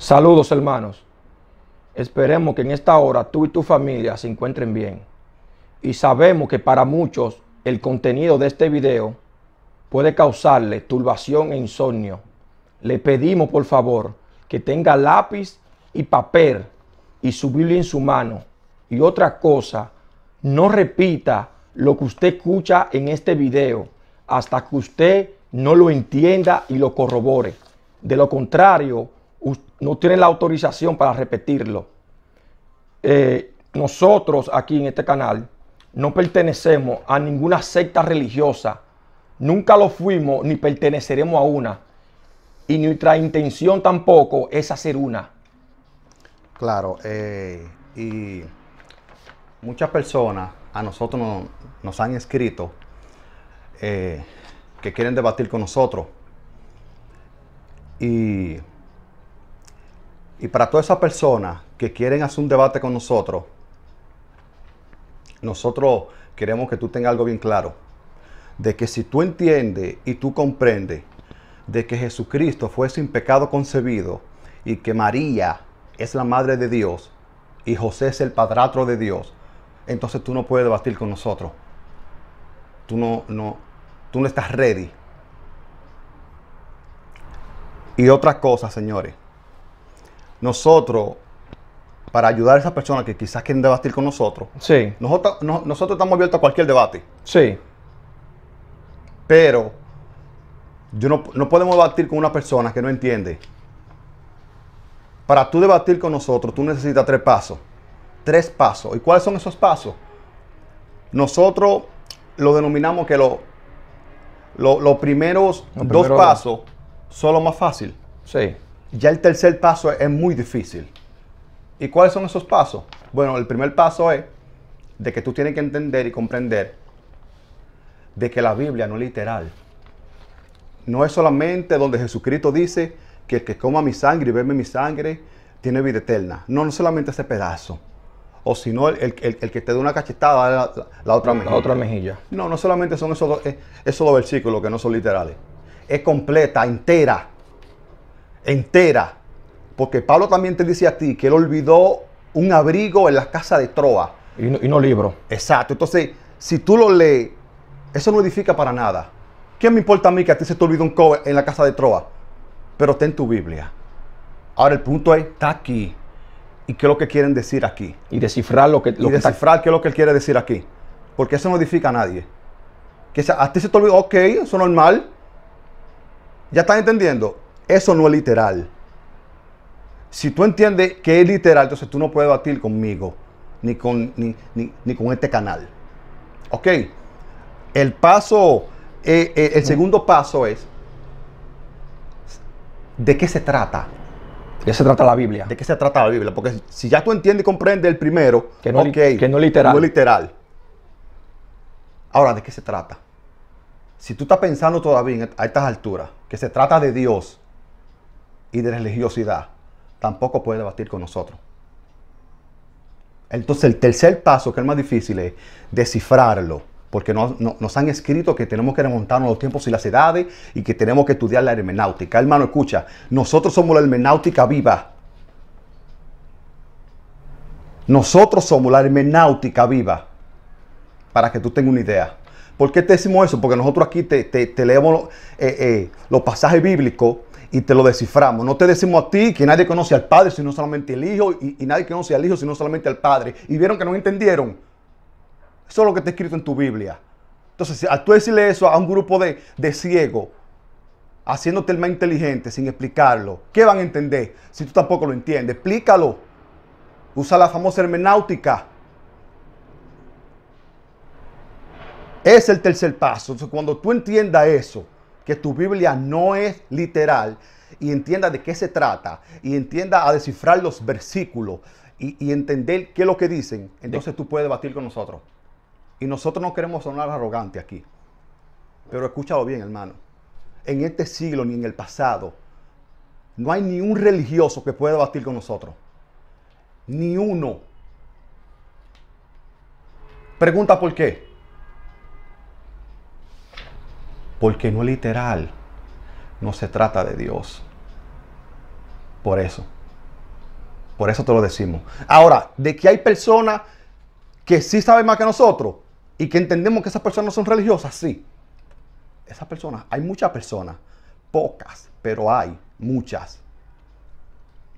Saludos, hermanos. Esperemos que en esta hora tú y tu familia se encuentren bien. Y sabemos que para muchos el contenido de este video puede causarle turbación e insomnio. Le pedimos por favor que tenga lápiz y papel y su Biblia en su mano. Y otra cosa, no repita lo que usted escucha en este video hasta que usted no lo entienda y lo corrobore. De lo contrario, no tiene la autorización para repetirlo. Nosotros aquí en este canal no pertenecemos a ninguna secta religiosa. Nunca lo fuimos ni perteneceremos a una. Y nuestra intención tampoco es hacer una. Claro, y muchas personas a nosotros nos han escrito que quieren debatir con nosotros. Y para todas esas personas que quieren hacer un debate con nosotros queremos que tú tengas algo bien claro. De que si tú entiendes y tú comprendes de que Jesucristo fue sin pecado concebido y que María es la madre de Dios y José es el padrastro de Dios, entonces tú no puedes debatir con nosotros. Tú no estás ready. Y otra cosa, señores. Nosotros, para ayudar a esas personas que quizás quieren debatir con nosotros, Sí. nosotros estamos abiertos a cualquier debate. Sí. Pero no podemos debatir con una persona que no entiende. Para tú debatir con nosotros, tú necesitas 3 pasos. 3 pasos. ¿Y cuáles son esos pasos? Nosotros lo denominamos que los primeros 2 pasos son los más fáciles. Sí. Ya el tercer paso es muy difícil. ¿Y cuáles son esos pasos? Bueno, el primer paso es de que tú tienes que entender y comprender de que la Biblia no es literal. No es solamente donde Jesucristo dice que el que coma mi sangre y bebe mi sangre tiene vida eterna. No solamente ese pedazo. O si no, el que te dé una cachetada, la otra mejilla. La otra mejilla. No solamente son esos dos versículos que no son literales. Es completa, entera. Entera. Porque Pablo también te dice a ti que él olvidó un abrigo en la casa de Troa. Y no libro. Exacto. Entonces, si tú lo lees, eso no edifica para nada. ¿Qué me importa a mí que a ti se te olvidó un cobre en la casa de Troa? Pero está en tu Biblia. Ahora el punto es, está aquí. ¿Y qué es lo que quieren decir aquí? Y descifrar lo que descifrar qué es lo que él quiere decir aquí. Porque eso no edifica a nadie. Que a ti se te olvidó, ok, eso es normal. ¿Ya están entendiendo? Eso no es literal. Si tú entiendes que es literal, entonces tú no puedes debatir conmigo, ni con este canal. ¿Ok? El segundo paso es, ¿de qué se trata? ¿De qué se trata la Biblia? ¿De qué se trata la Biblia? Porque si ya tú entiendes y comprendes el primero, que no es literal. No es literal. Ahora, ¿de qué se trata? Si tú estás pensando todavía a estas alturas que se trata de Dios y de religiosidad, tampoco puedes debatir con nosotros. Entonces el tercer paso, que es el más difícil, es descifrarlo. Porque nos han escrito que tenemos que remontarnos a los tiempos y las edades y que tenemos que estudiar la hermenéutica. Hermano, escucha, nosotros somos la hermenéutica viva. Nosotros somos la hermenéutica viva. Para que tú tengas una idea. ¿Por qué te decimos eso? Porque nosotros aquí te leemos los pasajes bíblicos y te lo desciframos. No te decimos a ti que nadie conoce al Padre sino solamente el Hijo y nadie conoce al Hijo sino solamente al Padre. Y vieron que no entendieron. Eso es lo que está escrito en tu Biblia. Entonces, al tú decirle eso a un grupo de ciegos, haciéndote el más inteligente sin explicarlo, ¿qué van a entender si tú tampoco lo entiendes? Explícalo. Usa la famosa hermenéutica. Es el tercer paso. Entonces, cuando tú entiendas eso, que tu Biblia no es literal, y entiendas de qué se trata, y entiendas a descifrar los versículos, y entender qué es lo que dicen, entonces tú puedes debatir con nosotros. Y nosotros no queremos sonar arrogantes aquí. Pero escúchalo bien, hermano. En este siglo ni en el pasado, no hay ni un religioso que pueda debatir con nosotros. Ni uno. Pregunta por qué. Porque no es literal. No se trata de Dios. Por eso. Por eso te lo decimos. Ahora, de que hay personas que sí saben más que nosotros y que entendemos que esas personas no son religiosas, sí. Esas personas, hay muchas personas, pocas, pero hay muchas.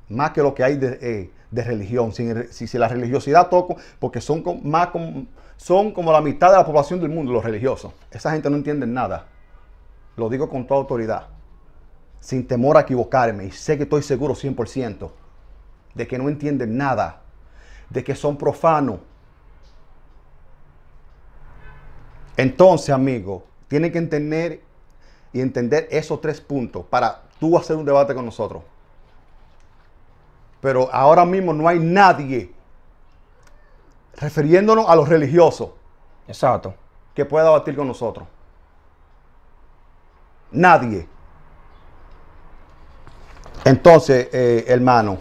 Más que lo que hay de religión. Si la religiosidad toca, porque son como la mitad de la población del mundo, los religiosos. Esa gente no entiende nada. Lo digo con toda autoridad, sin temor a equivocarme, y sé que estoy seguro 100% de que no entienden nada, de que son profanos. Entonces, amigo, tienen que entender esos 3 puntos para tú hacer un debate con nosotros. Pero ahora mismo no hay nadie, refiriéndonos a los religiosos, Exacto. que pueda debatir con nosotros. Nadie. Entonces, hermano,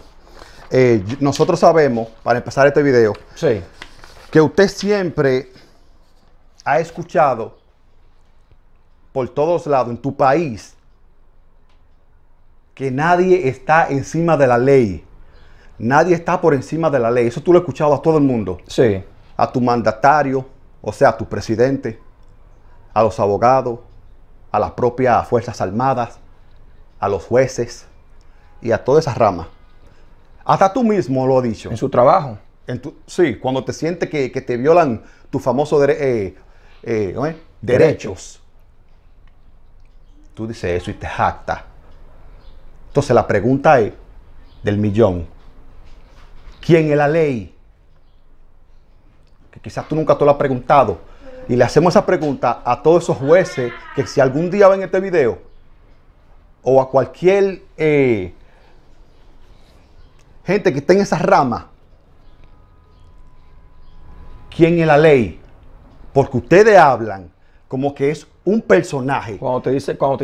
nosotros sabemos, para empezar este video, Sí. que usted siempre ha escuchado por todos lados en tu país que nadie está encima de la ley. Nadie está por encima de la ley. Eso tú lo has escuchado a todo el mundo. Sí. A tu mandatario, o sea, a tu presidente, a los abogados, a las propias Fuerzas Armadas, a los jueces y a toda esa rama. Hasta tú mismo lo has dicho. En su trabajo. Sí, cuando te sientes que te violan tus famosos derechos. Tú dices eso y te jactas. Entonces la pregunta es del millón. ¿Quién es la ley? Que quizás tú nunca te lo has preguntado. Y le hacemos esa pregunta a todos esos jueces que si algún día ven este video, o a cualquier gente que esté en esa rama, ¿quién es la ley? Porque ustedes hablan como que es un personaje. Cuando te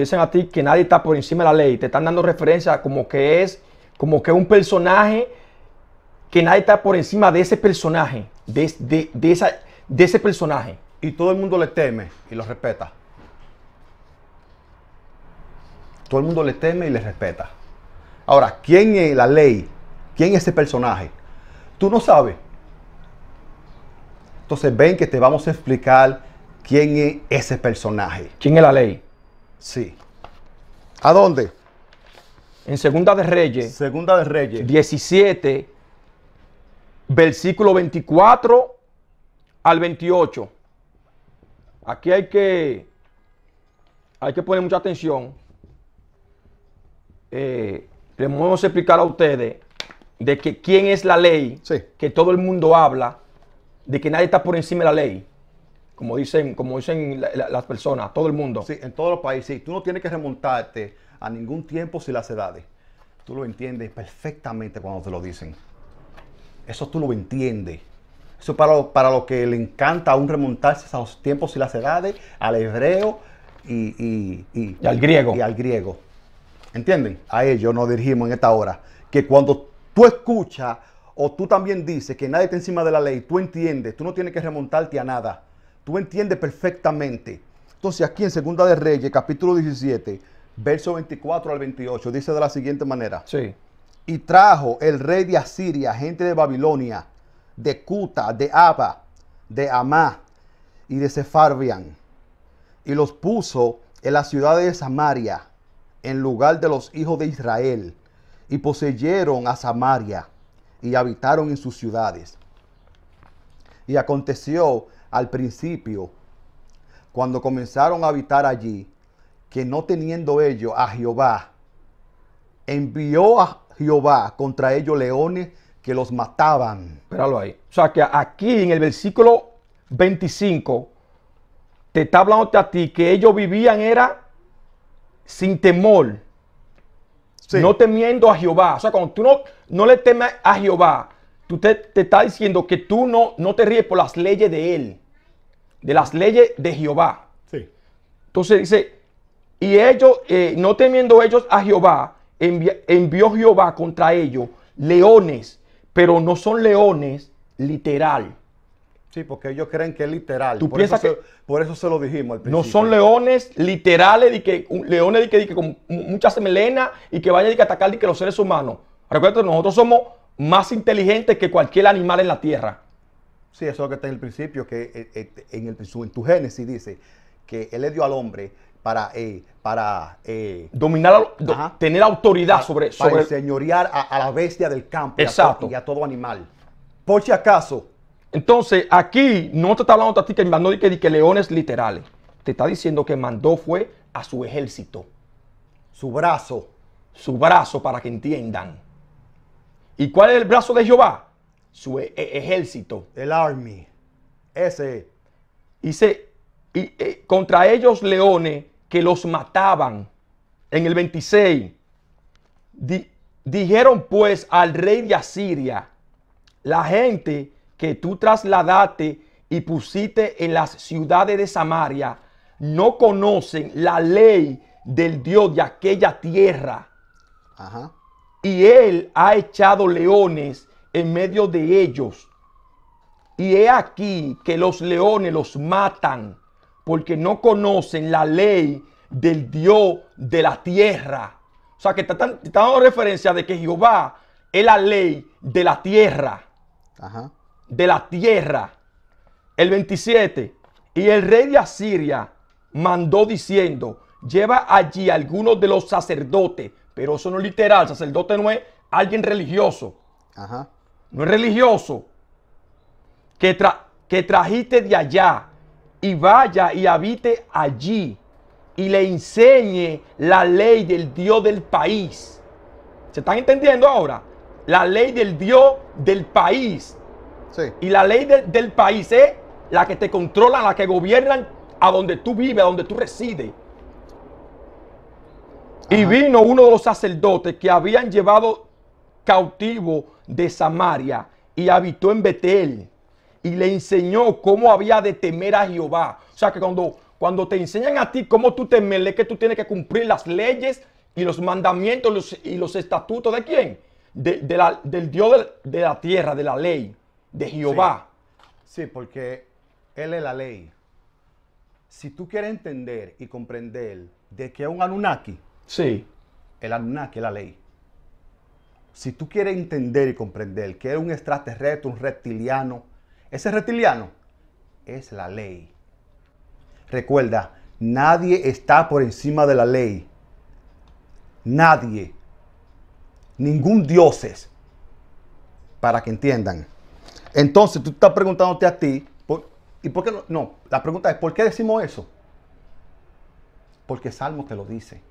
dicen a ti que nadie está por encima de la ley, te están dando referencia como que es un personaje, que nadie está por encima de ese personaje, de ese personaje. Y todo el mundo le teme y lo respeta. Todo el mundo le teme y le respeta. Ahora, ¿quién es la ley? ¿Quién es ese personaje? Tú no sabes. Entonces ven que te vamos a explicar quién es ese personaje. ¿Quién es la ley? Sí. ¿A dónde? En Segunda de Reyes. Segunda de Reyes. 17, versículo 24 al 28. Aquí hay que poner mucha atención. Les vamos a explicar a ustedes de que quién es la ley, Sí. que todo el mundo habla, de que nadie está por encima de la ley, como dicen las personas, todo el mundo. Sí, en todos los países. Sí. Tú no tienes que remontarte a ningún tiempo sin las edades. Tú lo entiendes perfectamente cuando te lo dicen. Eso tú lo entiendes. Eso para lo que le encanta aún remontarse a los tiempos y las edades, al hebreo y al griego. Y al griego. ¿Entienden? A ellos nos dirigimos en esta hora. Que cuando tú escuchas o tú también dices que nadie está encima de la ley, tú entiendes, tú no tienes que remontarte a nada. Tú entiendes perfectamente. Entonces aquí en Segunda de Reyes, capítulo 17, verso 24 al 28, dice de la siguiente manera. Sí. Y trajo el rey de Asiria, gente de Babilonia, de Cuta, de Aba, de Amá y de Sefarbián, y los puso en la ciudad de Samaria, en lugar de los hijos de Israel, y poseyeron a Samaria, y habitaron en sus ciudades. Y aconteció al principio, cuando comenzaron a habitar allí, que no teniendo ellos a Jehová, envió a Jehová contra ellos leones que los mataban. Espéralo ahí. O sea que aquí en el versículo 25 te está hablando a ti que ellos vivían era sin temor, Sí. no temiendo a Jehová. O sea, cuando tú no le temes a Jehová, tú te está diciendo que tú no te ríes por las leyes de él, de las leyes de Jehová. Sí. Entonces dice, y ellos, no temiendo ellos a Jehová, envió Jehová contra ellos leones, pero no son leones literal. Sí, porque ellos creen que es literal. ¿Tú piensas que por eso se lo dijimos al principio. no son leones literales, leones de que con muchas melenas y que vayan a atacar de que los seres humanos? Recuerda, nosotros somos más inteligente que cualquier animal en la tierra. Sí, eso es lo que está en el principio, que en tu Génesis dice que Él le dio al hombre para Dominar, tener autoridad para sobre enseñorear a la bestia del campo Exacto. y a todo animal. Por si acaso. Entonces, aquí no te está hablando a ti que mandó de que leones literales. Te está diciendo que mandó fue a su ejército. Su brazo. Su brazo, para que entiendan. ¿Y cuál es el brazo de Jehová? Su ejército. El army. Ese. Y contra ellos leones que los mataban. En el 26. Dijeron pues al rey de Asiria: la gente que tú trasladaste y pusiste en las ciudades de Samaria no conocen la ley del Dios de aquella tierra. Ajá. Y él ha echado leones en medio de ellos. Y he aquí que los leones los matan, porque no conocen la ley del Dios de la tierra. O sea, que te están dando referencia de que Jehová es la ley de la tierra. Ajá. De la tierra. El 27. Y el rey de Asiria mandó diciendo: lleva allí algunos de los sacerdotes. Pero eso no es literal. Sacerdote no es alguien religioso. Ajá. No es religioso. Que trajiste de allá, y vaya y habite allí, y le enseñe la ley del Dios del país. ¿Se están entendiendo ahora? La ley del Dios del país. Sí. Y la ley del país es la que te controla, la que gobiernan a donde tú vives, a donde tú resides. Ajá. Y vino uno de los sacerdotes que habían llevado cautivo de Samaria y habitó en Betel. Y le enseñó cómo había de temer a Jehová. O sea que cuando te enseñan a ti cómo tú temerle, es que tú tienes que cumplir las leyes y los mandamientos y los estatutos de quién? Del Dios de la tierra, de la ley, de Jehová. Sí, porque Él es la ley. Si tú quieres entender y comprender de que es un Anunnaki, Sí. el Anunnaki es la ley. Si tú quieres entender y comprender que es un extraterrestre, un reptiliano, ese reptiliano es la ley. Recuerda, nadie está por encima de la ley. Nadie. Ningún dios es. Para que entiendan. Entonces tú estás preguntándote a ti, ¿y por qué no? No, la pregunta es, ¿por qué decimos eso? Porque Salmo te lo dice.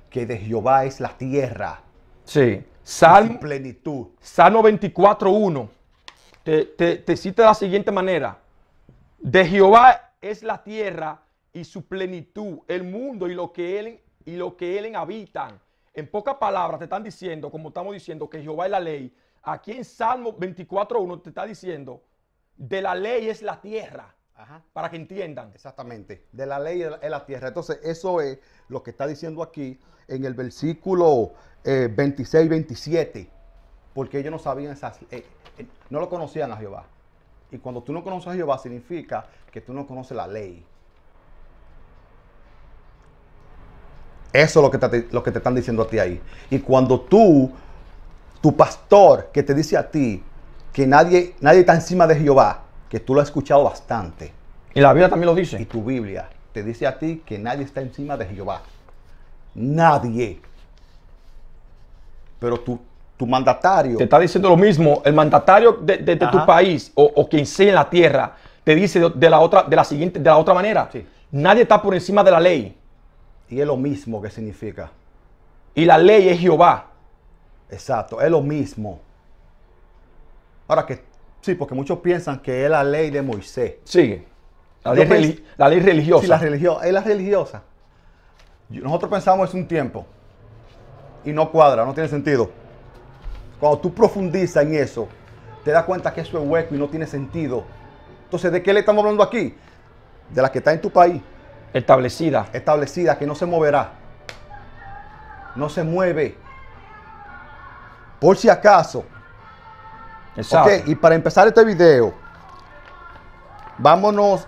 Que de Jehová es la tierra. Sí. Salmo, plenitud. Salmo 24:1 te cita de la siguiente manera: de Jehová es la tierra y su plenitud, el mundo y lo que él habitan. En pocas palabras te están diciendo, como estamos diciendo, que Jehová es la ley. Aquí en Salmo 24:1 te está diciendo: de la ley es la tierra. Ajá. Para que entiendan. Exactamente. De la ley es la tierra. Entonces, eso es lo que está diciendo aquí en el versículo 26-27. Porque ellos no sabían no lo conocían a Jehová. Y cuando tú no conoces a Jehová, significa que tú no conoces la ley. Eso es lo que te están diciendo a ti ahí. Y cuando tu pastor que te dice a ti que nadie está encima de Jehová, que tú lo has escuchado bastante. Y la Biblia también lo dice. Y tu Biblia te dice a ti que nadie está encima de Jehová. Nadie. Pero tu mandatario. Te está diciendo lo mismo. El mandatario de tu país o quien sea en la tierra te dice de la otra manera. Sí. Nadie está por encima de la ley. Y es lo mismo que significa. Y la ley es Jehová. Exacto, es lo mismo. Ahora que sí, porque muchos piensan que es la ley de Moisés. Sí. La ley religiosa. Sí, es la religiosa. Nosotros pensamos es un tiempo. Y no cuadra, no tiene sentido. Cuando tú profundizas en eso, te das cuenta que eso es hueco y no tiene sentido. Entonces, ¿de qué le estamos hablando aquí? De la que está en tu país. Establecida. Establecida, que no se moverá. No se mueve. Por si acaso. Exacto. Ok, y para empezar este video, vámonos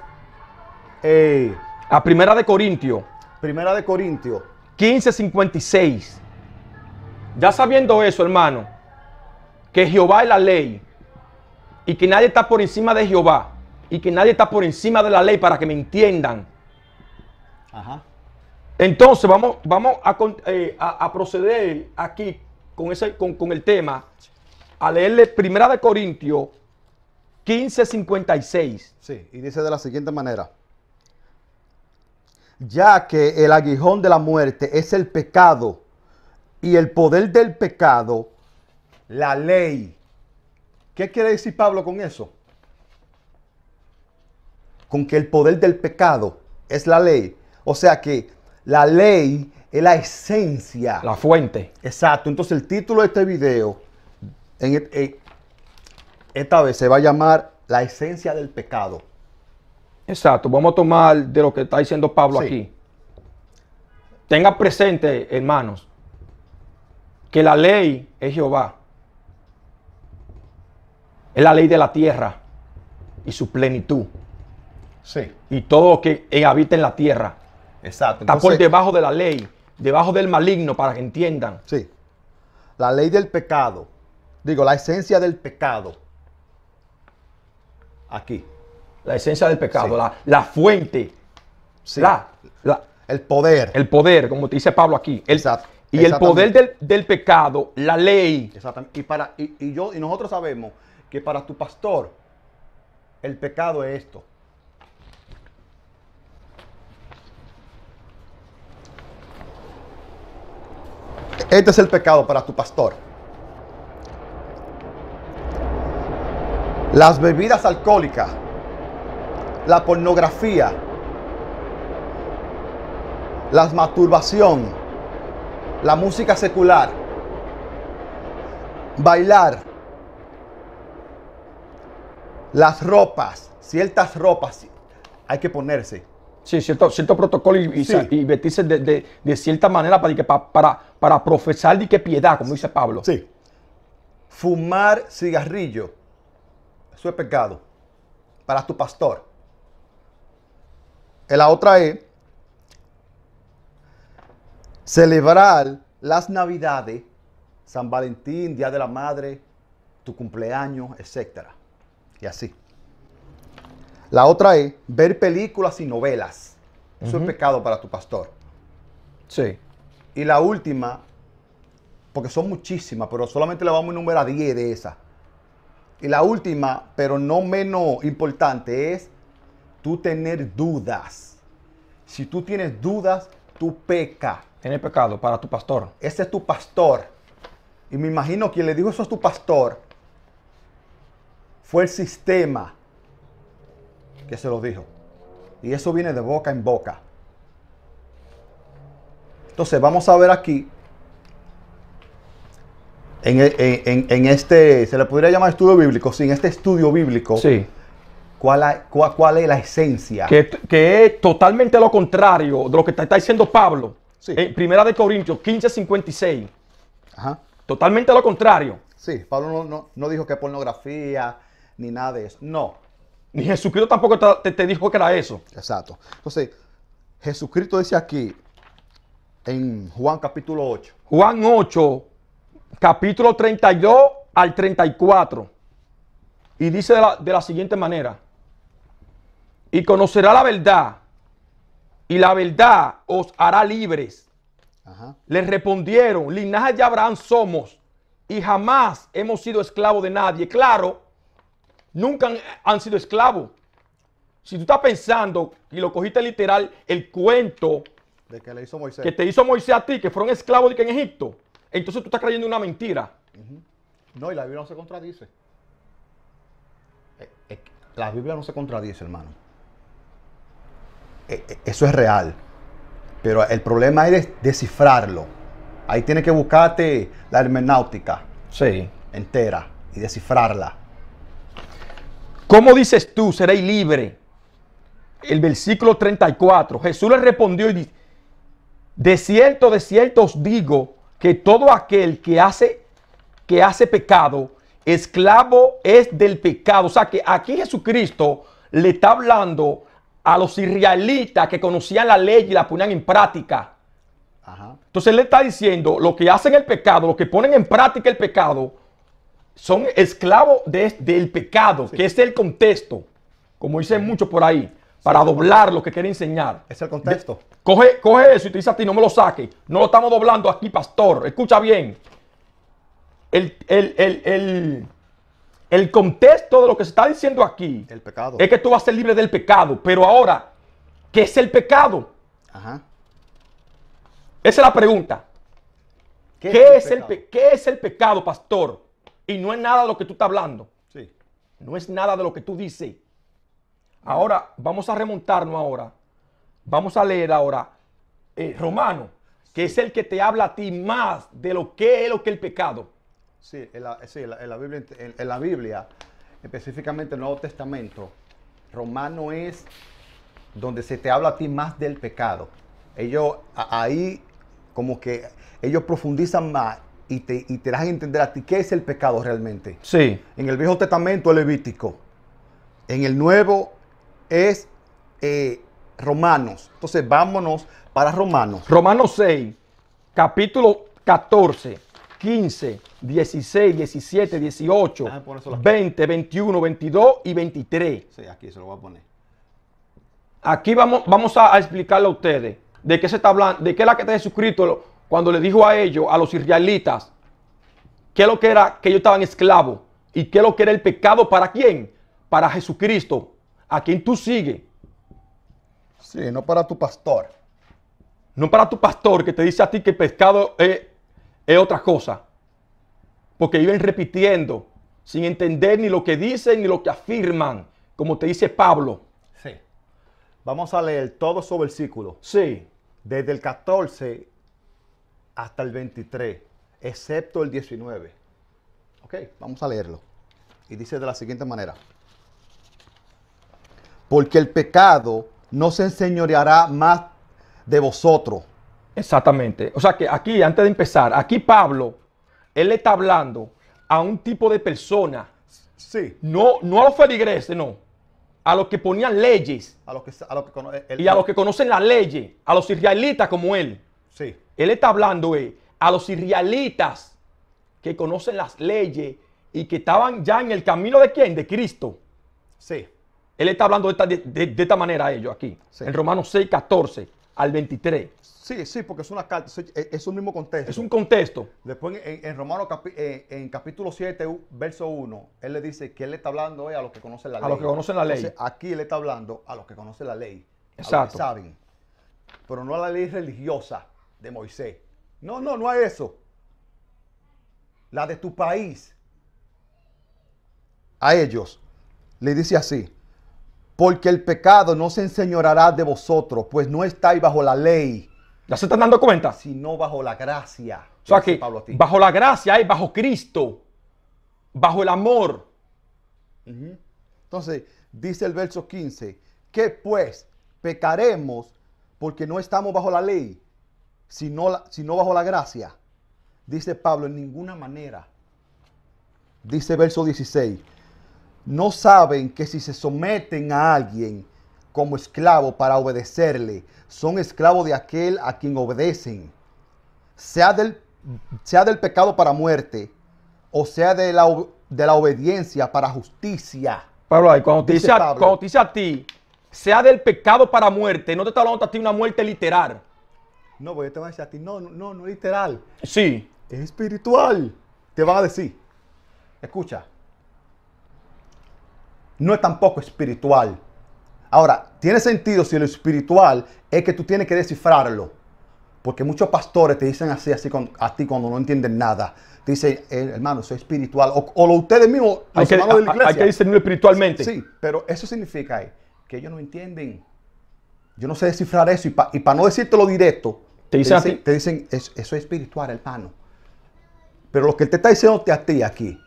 a Primera de Corintios. Primera de Corintios 15:56. Ya sabiendo eso, hermano, que Jehová es la ley y que nadie está por encima de Jehová y que nadie está por encima de la ley, para que me entiendan. Ajá. Entonces vamos a proceder aquí con el tema, a leerle Primera de Corintios 15:56. Sí, y dice de la siguiente manera: ya que el aguijón de la muerte es el pecado, y el poder del pecado, la ley. ¿Qué quiere decir Pablo con eso? Con que el poder del pecado es la ley. O sea que la ley es la esencia. La fuente. Exacto. Entonces el título de este video, esta vez se va a llamar La esencia del pecado. Exacto. Vamos a tomar de lo que está diciendo Pablo Sí. aquí. Tengan presente, hermanos, que la ley es Jehová. Es la ley de la tierra y su plenitud. Sí. Y todo lo que habita en la tierra Exacto. está por debajo de la ley, debajo del maligno, para que entiendan. Sí. La ley del pecado. Digo, la esencia del pecado. Aquí. La esencia del pecado, Sí. la fuente, Sí. el El poder. poder, como te dice Pablo aquí. Exacto. Y el Exactamente. poder del pecado, la ley. Exactamente. Y nosotros sabemos que para tu pastor el pecado es esto. Este es el pecado para tu pastor. Las bebidas alcohólicas, la pornografía, la masturbación, la música secular, bailar, las ropas, ciertas ropas hay que ponerse. Sí, cierto protocolo Sí. y vestirse de cierta manera para profesar de que piedad, como dice Pablo. Sí. Fumar cigarrillo, eso es pecado para tu pastor. Y la otra es celebrar las Navidades, San Valentín, Día de la Madre, tu cumpleaños, etc. Y así. La otra es ver películas y novelas. Eso es pecado para tu pastor. Sí. Y la última, porque son muchísimas, pero solamente le vamos a enumerar 10 de esas. Y la última, pero no menos importante, es tú tener dudas. Si tú tienes dudas, tú pecas. Tiene pecado para tu pastor. Ese es tu pastor. Y me imagino que quien le dijo eso es tu pastor fue el sistema que se lo dijo. Y eso viene de boca en boca. Entonces vamos a ver aquí, en este, se le podría llamar estudio bíblico, sí, en este estudio bíblico, Sí. ¿cuál es la esencia? Que es totalmente lo contrario de lo que está diciendo Pablo. Sí. En Primera de Corintios 15:56. Ajá. Totalmente lo contrario. Sí, Pablo no dijo que pornografía ni nada de eso. No, Ni Jesucristo tampoco te dijo que era eso. exacto. Entonces, Jesucristo dice aquí, en Juan capítulo 8, Juan 8, capítulo 32 al 34. Y dice de la siguiente manera: y conocerá la verdad, y la verdad os hará libres. ajá, Les respondieron: linaje de Abraham somos, y jamás hemos sido esclavos de nadie. Claro, nunca han sido esclavos. Si tú estás pensando, y lo cogiste literal, el cuento de que le hizo Moisés. que te hizo Moisés a ti, que fueron esclavos de que en Egipto, entonces tú estás creyendo una mentira. No, y la Biblia no se contradice. La Biblia no se contradice, hermano. Eso es real. Pero el problema es descifrarlo. Ahí tienes que buscarte la hermenéutica Sí. entera y descifrarla. ¿Cómo dices tú, seréis libres? El versículo 34. Jesús le respondió y dice: de cierto os digo que todo aquel que hace pecado, esclavo es del pecado. O sea que aquí Jesucristo le está hablando a los israelitas que conocían la ley y la ponían en práctica. Ajá. Entonces él le está diciendo: lo que hacen el pecado, lo que ponen en práctica el pecado, son esclavos del pecado, que es el contexto, como dicen muchos por ahí, para doblar lo que quiere enseñar. Es el contexto. Coge eso y te dice a ti, no me lo saques. No lo estamos doblando aquí, pastor. Escucha bien. El contexto de lo que se está diciendo aquí El pecado. es que tú vas a ser libre del pecado. Pero ahora, ¿qué es el pecado? Ajá. Esa es la pregunta. ¿Qué es el pecado, pastor? Y no es nada de lo que tú estás hablando. Sí. No es nada de lo que tú dices. Ahora, vamos a remontarnos ahora. Vamos a leer ahora Romano, que es el que te habla a ti más de lo que es el pecado. Sí, en la Biblia, específicamente el Nuevo Testamento, Romano es donde se te habla a ti más del pecado. Ellos ahí como que ellos profundizan más y te dejan entender a ti qué es el pecado realmente. Sí. En el Viejo Testamento es Levítico. En el Nuevo es Romanos. Entonces vámonos para Romanos. Romanos 6, capítulo 14, 15, 16, 17, 18, Déjame ponérselo aquí. 20, 21, 22 y 23. Sí, aquí se lo voy a poner. Aquí vamos a explicarle a ustedes de qué se está hablando, de qué es la que está Jesucristo cuando le dijo a ellos, a los israelitas, qué es lo que era que ellos estaban esclavos y qué es lo que era el pecado para quién, para Jesucristo, a quien tú sigues, Sí, no para tu pastor. no para tu pastor que te dice a ti que el pecado es otra cosa, porque viven repitiendo sin entender ni lo que dicen ni lo que afirman, como te dice Pablo. Sí. Vamos a leer todo su versículo. Sí, Desde el 14 hasta el 23, excepto el 19. Ok, vamos a leerlo. Y dice de la siguiente manera. Porque el pecado no se enseñoreará más de vosotros. exactamente. O sea que aquí, antes de empezar, aquí Pablo, él le está hablando a un tipo de persona, Sí. no a los feligreses, no, a los que ponían leyes A los que conoce. y a los que conocen las leyes, a los israelitas como él. Sí. Él está hablando a los israelitas que conocen las leyes y que estaban ya en el camino de ¿quién? De Cristo. Sí. Él está hablando de esta manera a ellos aquí, Sí. en Romanos 6, 14 al 23. Sí, porque es una carta, es un mismo contexto. Es un contexto. Después en Romanos en capítulo 7, verso 1, él le dice que él le está hablando a los que conocen la ley. A los que conocen la ley. Entonces, aquí él está hablando a los que conocen la ley. A los Exacto. que saben. Pero no a la ley religiosa de Moisés. No a eso. La de tu país. A ellos le dice así. Porque el pecado no se enseñoreará de vosotros, pues no estáis bajo la ley, ¿Ya se están dando cuenta? sino bajo la gracia. O sea Dice que Pablo a ti. bajo la gracia hay bajo Cristo, bajo el amor. Entonces, dice el verso 15, que pues pecaremos porque no estamos bajo la ley, sino bajo la gracia. Dice Pablo, en ninguna manera. Dice verso 16, no saben que si se someten a alguien como esclavo para obedecerle, son esclavos de aquel a quien obedecen, sea del pecado para muerte, o sea de la obediencia para justicia. Pablo, ahí, cuando te Dice dice, Pablo. cuando te dice a ti, sea del pecado para muerte, no te está hablando a ti una muerte literal. No, porque te van a decir a ti, no es literal, Sí, es espiritual. Te van a decir, escucha, no es tampoco espiritual. Ahora, tiene sentido si lo espiritual es que tú tienes que descifrarlo. Porque muchos pastores te dicen así a ti cuando no entienden nada. Te dicen, hermano, eso es espiritual. O lo ustedes mismos, hay los que, hermanos de la iglesia. hay que discernirlo espiritualmente. Sí, pero eso significa que ellos no entienden. Yo no sé descifrar eso. Y para no decírtelo directo, Te dicen a ti. te dicen, eso es espiritual, hermano. Pero lo que él te está diciendo a ti aquí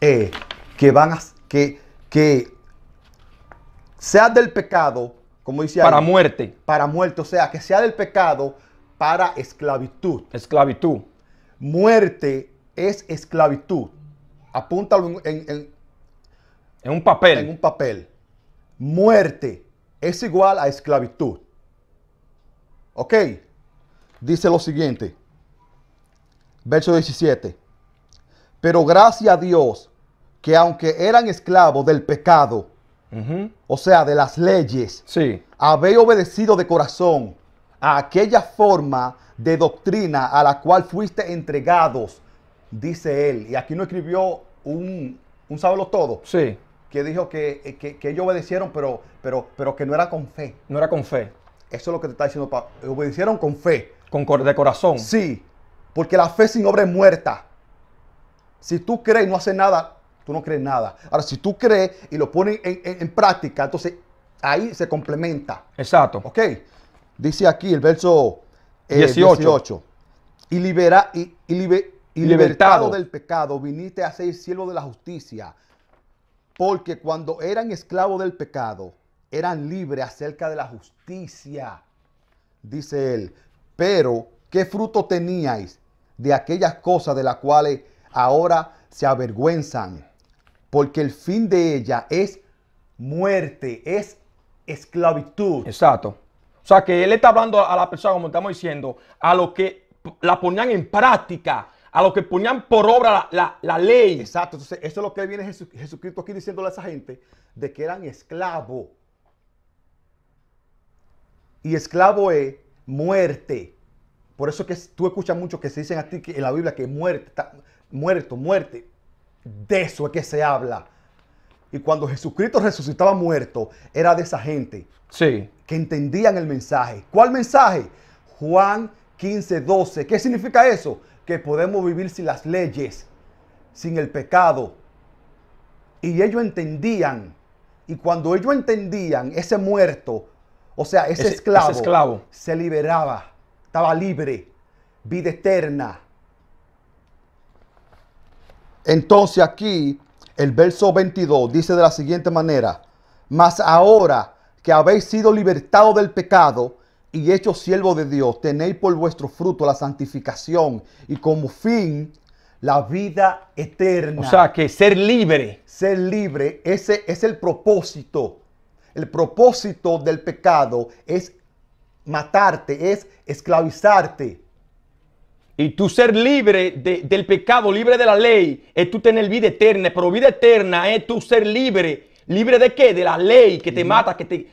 es que sea del pecado, como dice Para ahí, muerte, para muerte, o sea, que sea del pecado para esclavitud. esclavitud. Muerte es esclavitud. Apúntalo en En un papel. un papel. Muerte es igual a esclavitud. ¿Ok? Dice lo siguiente. Verso 17. Pero gracias a Dios que aunque eran esclavos del pecado, o sea, de las leyes, Sí. habéis obedecido de corazón a aquella forma de doctrina a la cual fuiste entregados, dice él. Y aquí no escribió un sábelo todo, Sí. que dijo que ellos obedecieron, pero que no era con fe. No era con fe. Eso es lo que te está diciendo Pablo. Obedecieron con fe. De corazón. Sí, porque la fe sin obra es muerta. Si tú crees y no haces nada, tú no crees nada. Ahora, si tú crees y lo pones en práctica, entonces ahí se complementa. Exacto. ¿Ok? Dice aquí el verso 18. 18. Y libertado del pecado, viniste a ser siervo de la justicia. Porque cuando eran esclavos del pecado, eran libres acerca de la justicia. Dice él. Pero, ¿qué fruto teníais de aquellas cosas de las cuales ahora se avergüenzan? Porque el fin de ella es muerte, es esclavitud. Exacto. O sea que él está hablando a la persona, como estamos diciendo, a los que la ponían en práctica, a los que ponían por obra la ley. Exacto. Entonces, eso es lo que viene Jesucristo aquí diciéndole a esa gente, de que eran esclavos. Y esclavo es muerte. Por eso que tú escuchas mucho que se dicen a ti que en la Biblia que muerte. De eso es que se habla. Y cuando Jesucristo resucitaba muerto, era de esa gente. Sí. Que entendían el mensaje. ¿Cuál mensaje? Juan 15:12. ¿Qué significa eso? Que podemos vivir sin las leyes, sin el pecado. Y ellos entendían. Y cuando ellos entendían, ese muerto, o sea, ese esclavo se liberaba, estaba libre, vida eterna. Entonces aquí el verso 22 dice de la siguiente manera: mas ahora que habéis sido libertados del pecado y hechos siervos de Dios, tenéis por vuestro fruto la santificación y como fin la vida eterna. O sea que ser libre. Ser libre, ese es el propósito. El propósito del pecado es matarte, es esclavizarte. Y tú ser libre del pecado, libre de la ley, es tú tener vida eterna. Pero vida eterna es tú ser libre. ¿Libre de qué? De la ley que te mata, que te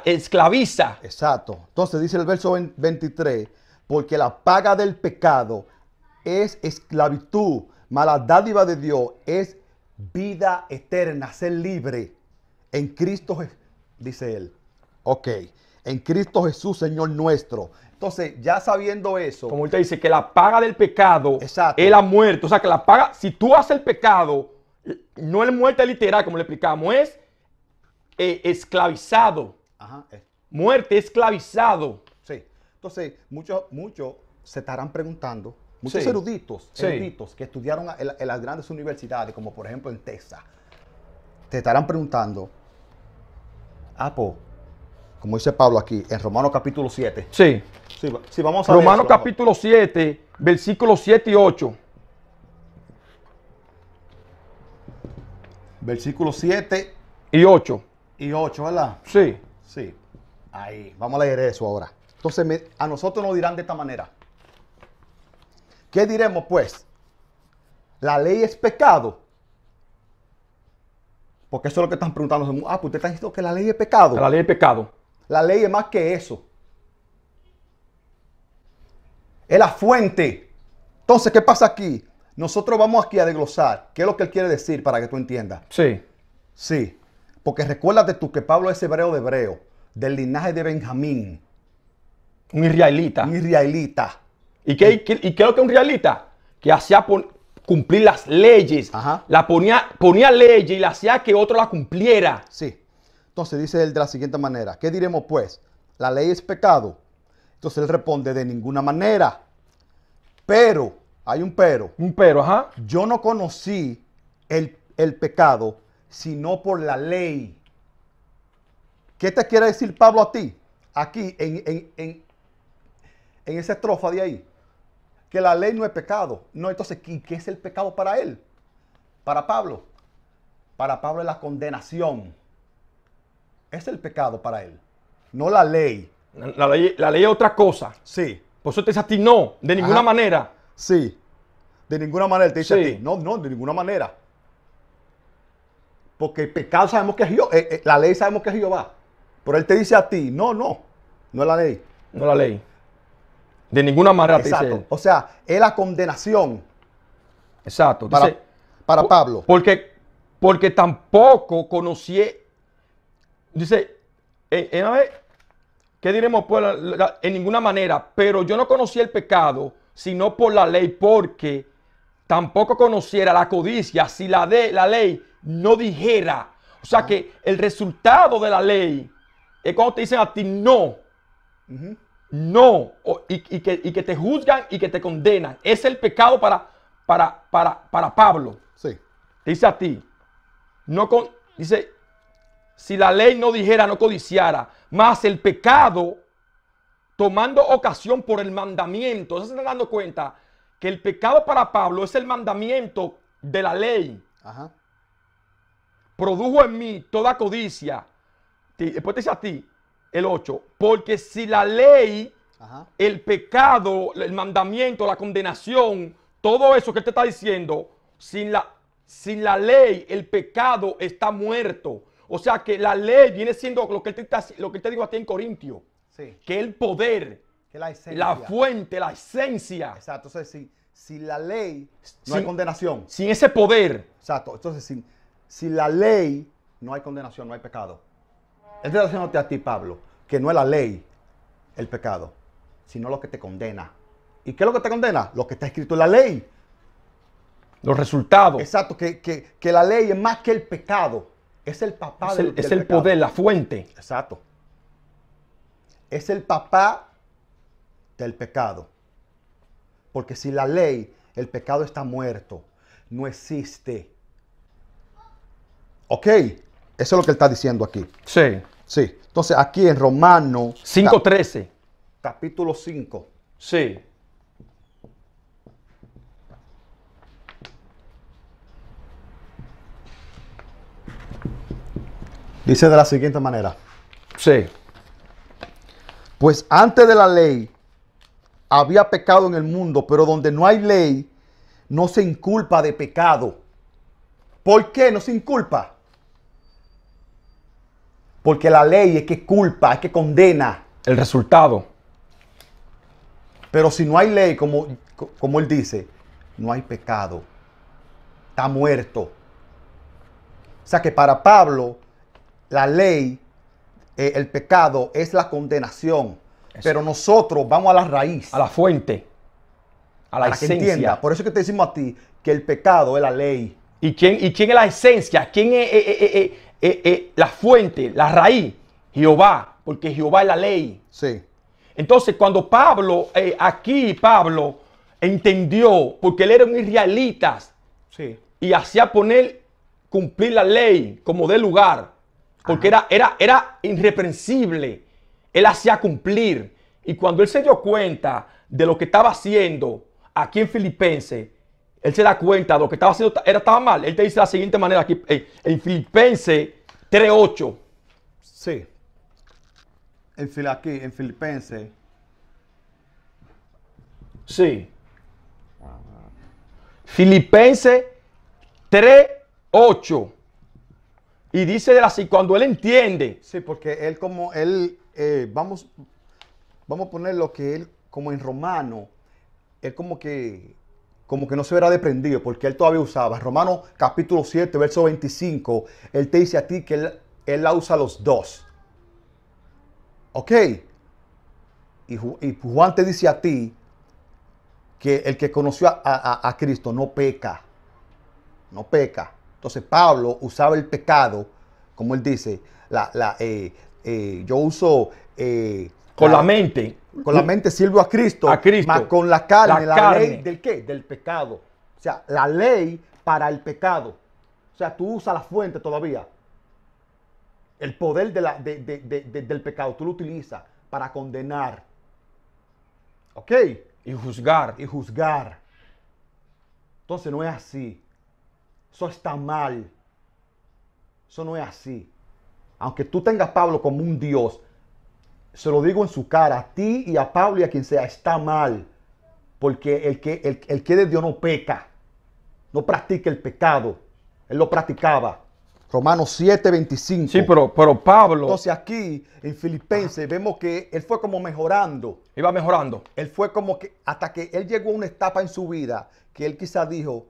esclaviza. Exacto. Entonces dice el verso 23, porque la paga del pecado es esclavitud, mas la dádiva de Dios es vida eterna, ser libre en Cristo Jesús, dice él. Ok, en Cristo Jesús, Señor nuestro. Entonces, ya sabiendo eso, Como usted dice, que la paga del pecado exacto, es la muerte. O sea, que la paga, si tú haces el pecado, no es muerte literal, como le explicamos, es esclavizado. ajá, Muerte, esclavizado. sí. Entonces, muchos se estarán preguntando, muchos Sí. eruditos Sí. que estudiaron en las grandes universidades, como por ejemplo en Texas, te estarán preguntando, pues, como dice Pablo aquí, en Romanos capítulo 7. Sí. Sí, vamos a Romanos ver eso, capítulo 7, versículos 7 y 8. Versículos 7 Y 8. y 8, ¿verdad? Sí. Sí. Ahí, vamos a leer eso ahora. Entonces, a nosotros nos dirán de esta manera. ¿Qué diremos pues? ¿La ley es pecado? Porque eso es lo que están preguntando. Pues usted está diciendo que la ley es pecado. La ley del pecado. La ley es más que eso. Es la fuente. Entonces, ¿qué pasa aquí? Nosotros vamos aquí a desglosar qué es lo que él quiere decir para que tú entiendas. Sí. Sí, porque recuérdate tú que Pablo es hebreo de hebreo, del linaje de Benjamín, Un israelita. un israelita. ¿Y qué es lo que es un israelita? Que hacía cumplir las leyes. Ajá. La ponía leyes y la hacía que otro la cumpliera. Sí. Entonces dice él de la siguiente manera: ¿qué diremos pues? ¿La ley es pecado? Entonces él responde: de ninguna manera. Pero, hay un pero. Un pero, ajá. Yo no conocí el pecado sino por la ley. ¿Qué te quiere decir Pablo a ti? Aquí, en esa estrofa de ahí. Que la ley no es pecado. No, entonces, ¿qué es el pecado para él? Para Pablo. Para Pablo es la condenación. Es el pecado para él. No la ley. La ley es otra cosa. Sí. Por eso te dice a ti no, de ninguna Ajá. manera. Sí. De ninguna manera. Él te dice Sí. a ti. No, no, de ninguna manera. Porque el pecado sabemos que es Jehová. La ley sabemos que es Jehová. Pero él te dice a ti, no, no. No es la ley. No la ley. De ninguna manera te dice Exacto. él. O sea, es la condenación Exacto. para, Dice, para Pablo. porque tampoco conocí, dice, a ver, ¿qué diremos? Pues, en ninguna manera, pero yo no conocí el pecado, sino por la ley, porque tampoco conociera la codicia si la ley no dijera. O sea que el resultado de la ley es cuando te dicen a ti no. No, y que te juzgan y que te condenan. Es el pecado para Pablo. Sí. Te dice a ti, dice, si la ley no dijera, no codiciara, más el pecado, tomando ocasión por el mandamiento. ¿Se están dando cuenta? Que el pecado para Pablo es el mandamiento de la ley. Ajá. Produjo en mí toda codicia. Después te dice a ti, el 8, porque si la ley, Ajá. el pecado, el mandamiento, la condenación, todo eso que te está diciendo, sin la ley, el pecado está muerto. O sea que la ley viene siendo lo que él te dijo a ti en Corintio, Sí. que es el poder, Que la esencia. la fuente, la esencia. Exacto. Entonces, si la ley no hay condenación. Sin ese poder, Exacto. Entonces, si la ley no hay condenación, no hay pecado. Él te está diciéndote a ti, Pablo, que no es la ley el pecado, sino lo que te condena. ¿Y qué es lo que te condena? Lo que está escrito en la ley. los resultados, Exacto, que la ley es más que el pecado. Es el papá es del el pecado. poder, la fuente. Exacto. Es el papá del pecado. Porque si la ley, el pecado está muerto, no existe. ¿Ok? Eso es lo que él está diciendo aquí. Sí. Sí. Entonces aquí en Romanos 5:13. capítulo 5. Sí. Dice de la siguiente manera. Sí. Pues antes de la ley había pecado en el mundo, pero donde no hay ley, no se inculpa de pecado. ¿Por qué no se inculpa? Porque la ley es que culpa, es que condena. El resultado. Pero si no hay ley, como él dice, no hay pecado. Está muerto. O sea que para Pablo, la ley, el pecado es la condenación. Eso. Pero nosotros vamos a la raíz. A la fuente. A la para que esencia. entienda. Por eso es que te decimos a ti que el pecado es la ley. ¿Y quién es la esencia? ¿Quién es la fuente, la raíz? Jehová, porque Jehová es la ley. Sí. Entonces, cuando Pablo entendió, porque él era un israelita Sí. y hacía cumplir la ley como de lugar, porque era irreprensible, él hacía cumplir. Y cuando él se dio cuenta de lo que estaba haciendo aquí en Filipenses, él se da cuenta de lo que estaba haciendo estaba mal. Él te dice de la siguiente manera aquí en Filipenses 3:8. Sí. Aquí, en Filipenses. Sí. Filipenses 3:8. Y dice cuando él entiende. Sí, porque vamos a poner lo que él, como en Romano, él como que no se verá desprendido, porque él todavía usaba. Romano capítulo 7, verso 25, él te dice a ti que él la usa los dos. ¿Ok? Y Juan te dice a ti que el que conoció a Cristo no peca. No peca. Entonces Pablo usaba el pecado, como él dice, yo uso... Con la mente. Con la mente sirvo a Cristo. A Cristo. Más con la carne, La carne. ley ¿del qué? Del pecado. O sea, la ley para el pecado. O sea, tú usas la fuente todavía. El poder del pecado, tú lo utilizas para condenar. ¿Ok? Y juzgar. Y juzgar. Entonces no es así. Eso está mal. Eso no es así. Aunque tú tengas a Pablo como un Dios, se lo digo en su cara, a ti y a Pablo y a quien sea, está mal. Porque el que de Dios no peca, no practica el pecado. Él lo practicaba. Romanos 7:25. Sí, pero Pablo Entonces aquí en Filipenses vemos que él fue como mejorando. iba mejorando. Él fue como que hasta que él llegó a una etapa en su vida que él quizás dijo,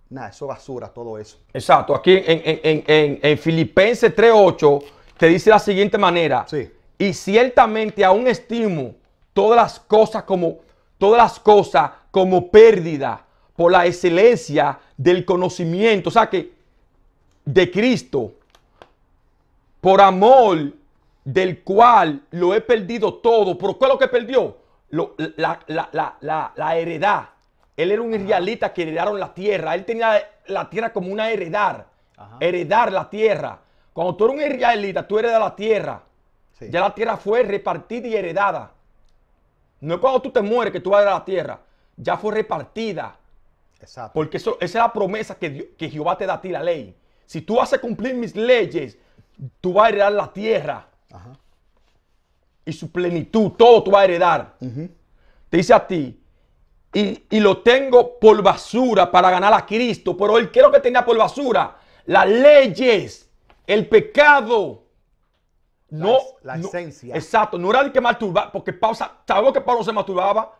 nah, eso es basura, todo eso. Exacto. Aquí en Filipenses 3:8 te dice de la siguiente manera. Sí. Y ciertamente aún estimo todas las cosas como pérdida por la excelencia del conocimiento. O sea que de Cristo, por amor del cual lo he perdido todo. ¿Por qué es lo que perdió? La heredad. Él era un israelita que heredaron la tierra. Él tenía la tierra como una heredar. Ajá. Heredar la tierra. Cuando tú eres un israelita, tú heredas la tierra. Sí. Ya la tierra fue repartida y heredada. No es cuando tú te mueres que tú vas a heredar la tierra. Ya fue repartida. Exacto. Porque esa es la promesa que Jehová te da a ti, la ley. Si tú haces cumplir mis leyes, tú vas a heredar la tierra. Ajá. Y su plenitud, todo tú vas a heredar. Te dice a ti, y lo tengo por basura para ganar a Cristo. Pero él, ¿qué es lo que tenía por basura? Las leyes, el pecado. No, La esencia. Exacto, no era de que masturbar, porque sabemos que Pablo se masturbaba,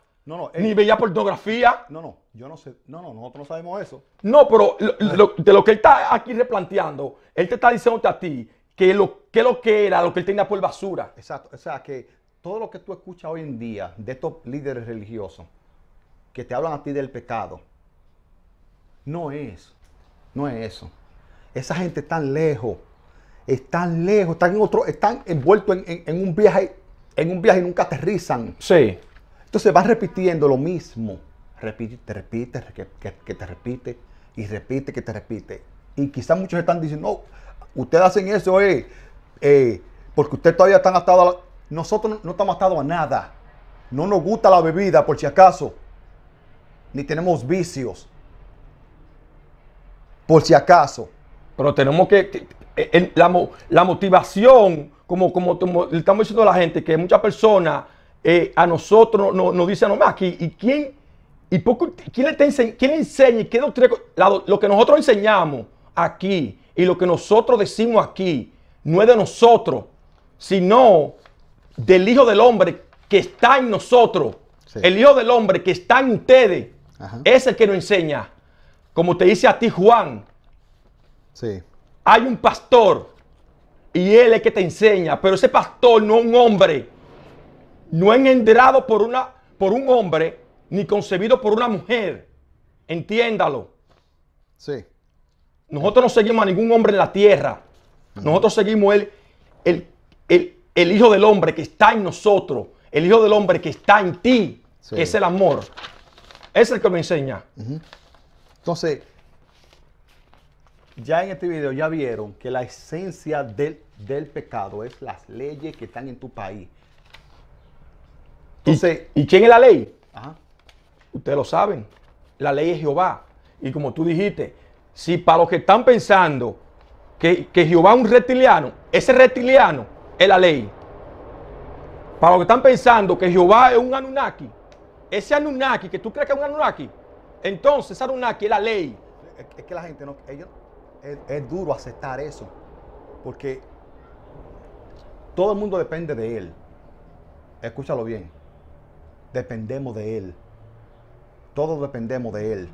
ni veía pornografía. Yo no sé, nosotros no sabemos eso. No, pero de lo que él está aquí replanteando, él te está diciendo a ti que lo que era lo que él tenía por basura. Exacto, o sea que todo lo que tú escuchas hoy en día de estos líderes religiosos que te hablan a ti del pecado, no es eso. Esa gente están envueltos en un viaje y nunca aterrizan. Sí. Entonces van repitiendo lo mismo. Repite, que te repite y repite, que te repite. Y quizás muchos están diciendo, no, ustedes hacen eso porque ustedes todavía están atados a la... Nosotros no estamos atados a nada. No nos gusta la bebida, por si acaso. Ni tenemos vicios. Por si acaso. Pero tenemos la motivación, como le estamos diciendo a la gente, que muchas personas a nosotros nos dicen, no, aquí, ¿y quién? ¿Y quién le enseña? ¿Qué doctrina? Lo que nosotros enseñamos aquí y lo que nosotros decimos aquí no es de nosotros, sino del Hijo del Hombre que está en nosotros. Sí. El Hijo del Hombre que está en ustedes. Ajá. Es el que nos enseña. Como te dice a ti Juan. Sí. Hay un pastor y él es el que te enseña, pero ese pastor no es un hombre, no es engendrado por un hombre, ni concebido por una mujer. Entiéndalo. Sí. Nosotros no seguimos a ningún hombre en la tierra. Nosotros seguimos el Hijo del Hombre que está en nosotros, el Hijo del Hombre que está en ti, sí. Que es el amor. Es el que me enseña. Entonces, ya en este video ya vieron que la esencia del pecado es las leyes que están en tu país. Entonces, ¿Y quién es la ley? Ajá. Ustedes lo saben. La ley es Jehová. Y como tú dijiste, si para los que están pensando que Jehová es un reptiliano, ese reptiliano es la ley. Para los que están pensando que Jehová es un Anunnaki, ese Anunnaki, que tú crees que es un Anunnaki, entonces ese Anunnaki es la ley. Es que la gente es duro aceptar eso, porque todo el mundo depende de él. Escúchalo bien. Dependemos de él. Todos dependemos de él.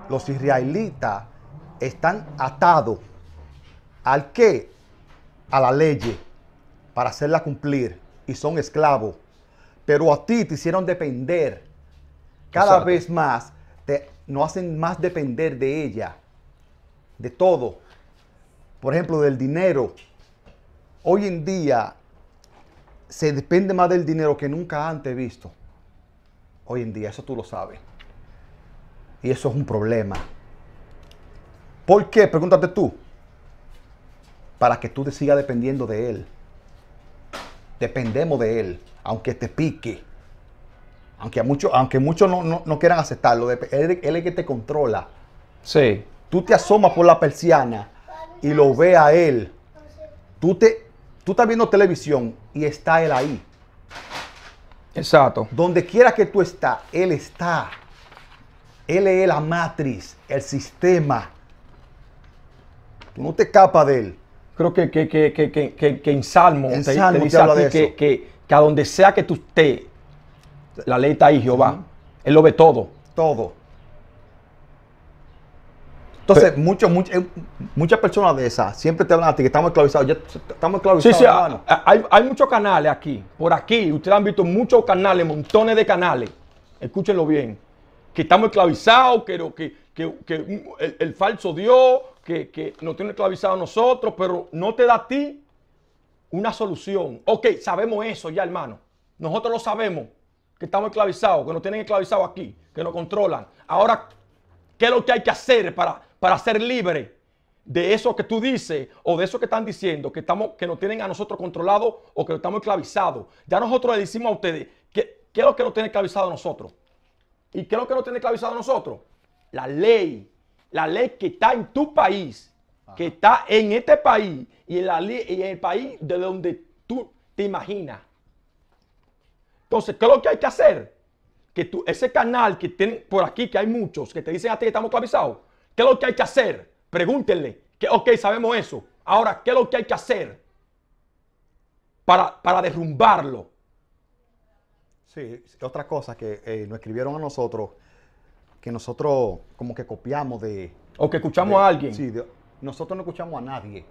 Los israelitas están atados ¿al qué? A la ley para hacerla cumplir y son esclavos. Pero a ti te hicieron depender. Cada vez más nos hacen más depender de ella. De todo. Por ejemplo, del dinero. Hoy en día se depende más del dinero que nunca antes visto. Hoy en día, eso tú lo sabes. Y eso es un problema. ¿Por qué? Pregúntate tú. Para que tú te sigas dependiendo de él. Dependemos de él, aunque te pique. Aunque muchos no quieran aceptarlo. Él es el que te controla. Sí. Tú te asomas por la persiana y lo ves a él. Tú estás viendo televisión y está él ahí. Exacto. Donde quiera que tú estás, Él está. Él es la matriz, el sistema. Tú no te escapas de Él. Creo que en Salmo, En te Salmo dice te habla a ti de eso. que a donde sea que tú estés, la ley está ahí, Jehová. Él lo ve todo. Todo. Entonces, muchas personas de esas siempre te hablan a ti que estamos esclavizados. Ya estamos Sí, esclavizados, sí, hermano. hay muchos canales aquí. Por aquí, ustedes han visto muchos canales, montones de canales. Escúchenlo bien. Que estamos esclavizados, que el falso Dios, que nos tiene esclavizados a nosotros, pero no te da a ti una solución. Ok, sabemos eso ya, hermano. Nosotros lo sabemos, que estamos esclavizados, que nos tienen esclavizados aquí, que nos controlan. Ahora, ¿qué es lo que hay que hacer para ser libre de eso que tú dices o de eso que están diciendo, que nos tienen a nosotros controlados o que estamos esclavizados? Ya nosotros le decimos a ustedes, ¿qué es lo que nos tiene esclavizados a nosotros? ¿Y qué es lo que nos tiene esclavizados a nosotros? La ley que está en tu país, que está en este país y en el país de donde tú te imaginas. Entonces, ¿qué es lo que hay que hacer? Que ese canal que tienen por aquí, que hay muchos que te dicen a ti que estamos esclavizados, ¿qué es lo que hay que hacer? Pregúntenle. Ok, sabemos eso. Ahora, ¿qué es lo que hay que hacer para derrumbarlo? Sí, otra cosa que nos escribieron a nosotros, que nosotros como que copiamos de... O que escuchamos a alguien. Sí, nosotros no escuchamos a nadie.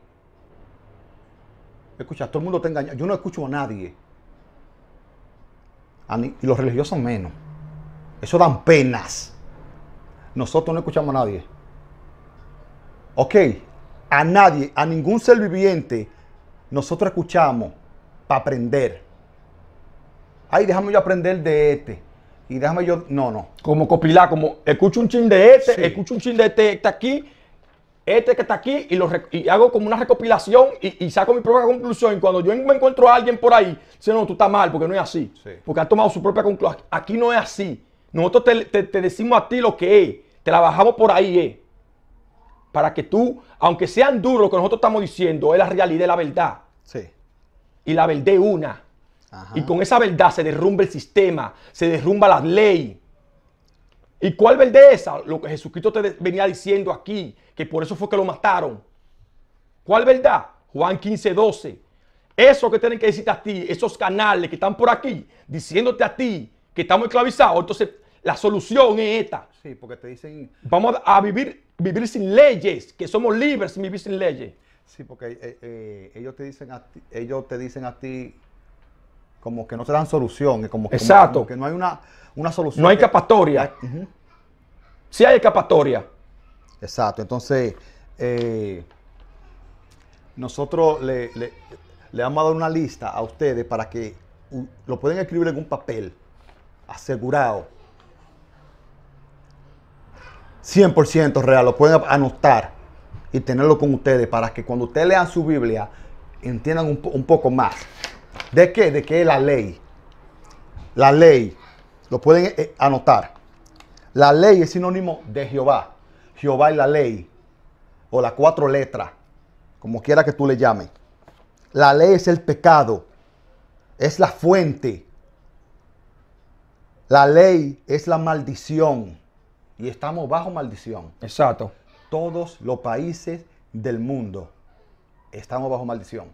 Escucha, todo el mundo te engaña. Yo no escucho a nadie. Y los religiosos menos. Eso dan penas. Nosotros no escuchamos a nadie. Ok, a nadie, a ningún ser viviente, nosotros escuchamos para aprender. Ay, déjame yo aprender de este. Y déjame yo... No. Como copilar, como escucho un chin de este, Sí. escucho un chin de este que está aquí, este que está aquí, y hago como una recopilación y saco mi propia conclusión. Y cuando yo me encuentro a alguien por ahí, dice, no, tú estás mal, porque no es así. Sí. Porque han tomado su propia conclusión. Aquí no es así. Nosotros te decimos a ti lo que es. Te la bajamos por ahí, para que tú, aunque sean duros lo que nosotros estamos diciendo, es la realidad, es la verdad. Sí. Y la verdad es una. Ajá. Y con esa verdad se derrumba el sistema, se derrumba la ley. ¿Y cuál verdad es esa? Lo que Jesucristo te venía diciendo aquí, que por eso fue que lo mataron. ¿Cuál verdad? Juan 15:12. Eso que tienen que decirte a ti, esos canales que están por aquí, diciéndote a ti que estamos esclavizados. Entonces, la solución es esta. Sí, porque te dicen... Vamos a vivir sin leyes, que somos libres sin vivir sin leyes. Sí, porque ellos te dicen a ti como que no te dan solución. Exacto. Como que no hay una solución. No hay escapatoria. Ujú. Sí hay escapatoria. Exacto. Entonces, nosotros le vamos a dar una lista a ustedes para que lo pueden escribir en un papel asegurado. 100% real. Lo pueden anotar y tenerlo con ustedes para que cuando ustedes lean su Biblia entiendan un poco más. ¿De qué? De qué es la ley. La ley. Lo pueden anotar. La ley es sinónimo de Jehová. Jehová es la ley. O las 4 letras. Como quiera que tú le llames. La ley es el pecado. Es la fuente. La ley es la maldición. Y estamos bajo maldición. Exacto. Todos los países del mundo estamos bajo maldición.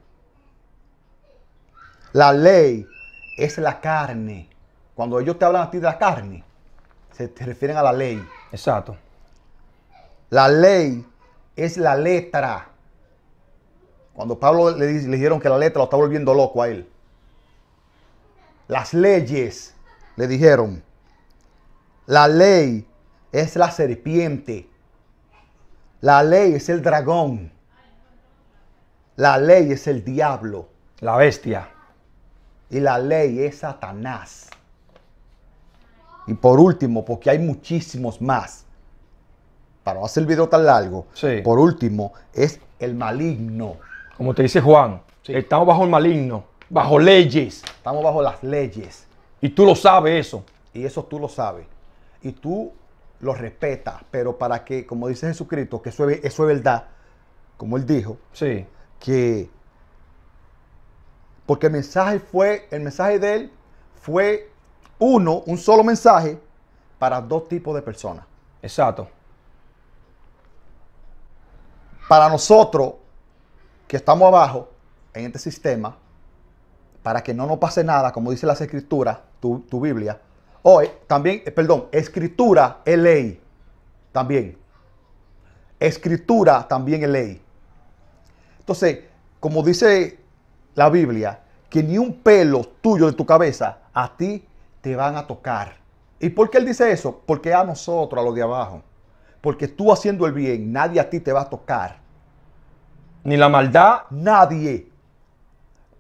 La ley es la carne. Cuando ellos te hablan a ti de la carne, se te refieren a la ley. Exacto. La ley es la letra. Cuando Pablo le dijeron que la letra lo está volviendo loco a él. Las leyes, le dijeron. La ley es la serpiente. La ley es el dragón. La ley es el diablo. La bestia. Y la ley es Satanás. Y por último, porque hay muchísimos más, para no hacer el video tan largo, Sí. por último, es el maligno. Como te dice Juan, Sí. estamos bajo el maligno, bajo leyes. Estamos bajo las leyes. Y tú lo sabes eso. Y eso tú lo sabes. Y tú lo respetas. Pero para que, como dice Jesucristo, que eso es verdad, como él dijo, Sí. que porque el mensaje de él fue un solo mensaje para dos tipos de personas. Exacto. Para nosotros que estamos abajo en este sistema, para que no nos pase nada, como dice las escrituras, tu Biblia, escritura es ley, también. Escritura también es ley. Entonces, como dice la Biblia, que ni un pelo tuyo de tu cabeza a ti te van a tocar. ¿Y por qué él dice eso? Porque a nosotros, a los de abajo. Porque tú haciendo el bien, nadie a ti te va a tocar. Ni la maldad. Nadie.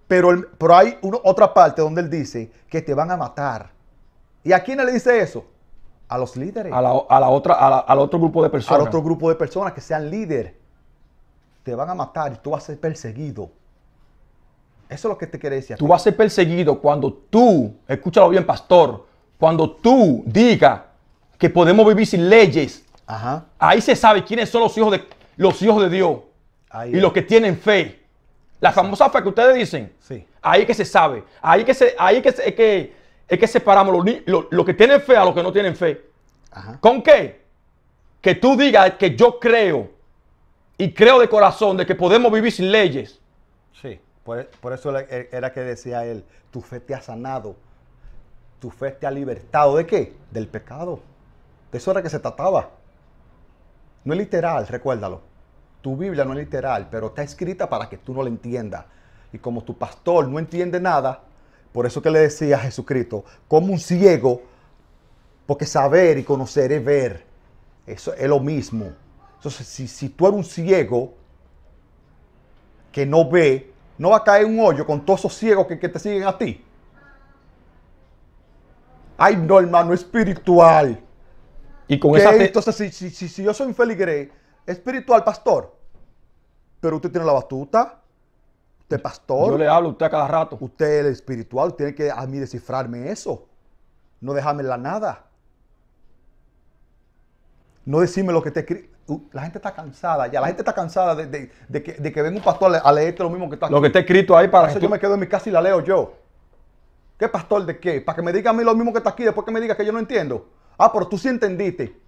Pero hay otra parte donde él dice que te van a matar. ¿Y a quién le dice eso? A los líderes. Al otro grupo de personas. Al otro grupo de personas que sean líderes. Te van a matar y tú vas a ser perseguido. Eso es lo que te quiere decir. Tú vas a ser perseguido cuando tú, escúchalo bien, pastor, cuando tú digas que podemos vivir sin leyes. Ajá. Ahí se sabe quiénes son los hijos de Dios. Ahí y es. los que tienen fe. La famosa fe que ustedes dicen. Sí. Ahí es que se sabe. Ahí es que separamos los que tienen fe a los que no tienen fe. Ajá. ¿Con qué? Que tú digas que yo creo y creo de corazón de que podemos vivir sin leyes. Sí. Por eso era que decía él, tu fe te ha sanado. Tu fe te ha libertado. ¿De qué? Del pecado. De eso era que se trataba. No es literal, recuérdalo. Tu Biblia no es literal, pero está escrita para que tú no la entiendas. Y como tu pastor no entiende nada, por eso que le decía a Jesucristo, como un ciego, porque saber y conocer es ver. Eso es lo mismo. Entonces, si tú eres un ciego que no ve, no va a caer en un hoyo con todos esos ciegos que te siguen a ti. Ay, no, hermano, espiritual. Y con esa Entonces, si yo soy un feligrés, espiritual, pastor, pero usted tiene la batuta, usted pastor. Yo le hablo a usted a cada rato. Usted es espiritual, tiene que a mí descifrarme eso. No dejarme la nada. No decirme lo que te escribe. La gente está cansada ya. La gente está cansada de que venga un pastor a leerte lo mismo que está aquí. Lo que está escrito ahí para Entonces yo me quedo en mi casa y la leo yo. ¿Qué pastor de qué? Para que me diga a mí lo mismo que está aquí, después que me diga que yo no entiendo. Ah, pero tú sí entendiste.